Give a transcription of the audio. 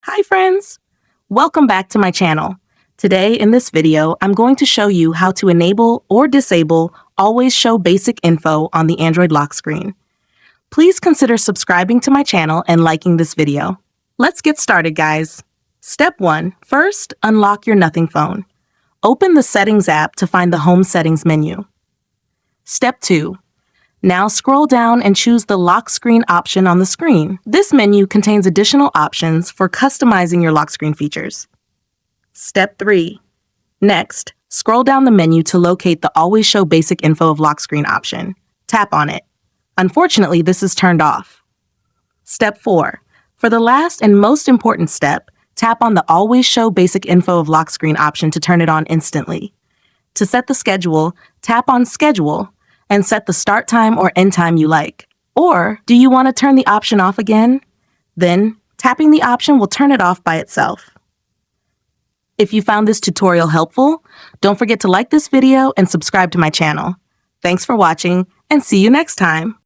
Hi friends! Welcome back to my channel. Today in this video, I'm going to show you how to enable or disable Always Show Basic Info on the Android lock screen. Please consider subscribing to my channel and liking this video. Let's get started, guys. Step 1. First, unlock your Nothing phone. Open the Settings app to find the Home Settings menu. Step 2. Now scroll down and choose the lock screen option on the screen. This menu contains additional options for customizing your lock screen features. Step 3. Next, scroll down the menu to locate the Always Show Basic Info of Lock Screen option. Tap on it. Unfortunately, this is turned off. Step 4. For the last and most important step, tap on the Always Show Basic Info of Lock Screen option to turn it on instantly. To set the schedule, tap on Schedule and set the start time or end time you like. Or, do you want to turn the option off again? Then, tapping the option will turn it off by itself. If you found this tutorial helpful, don't forget to like this video and subscribe to my channel. Thanks for watching, and see you next time.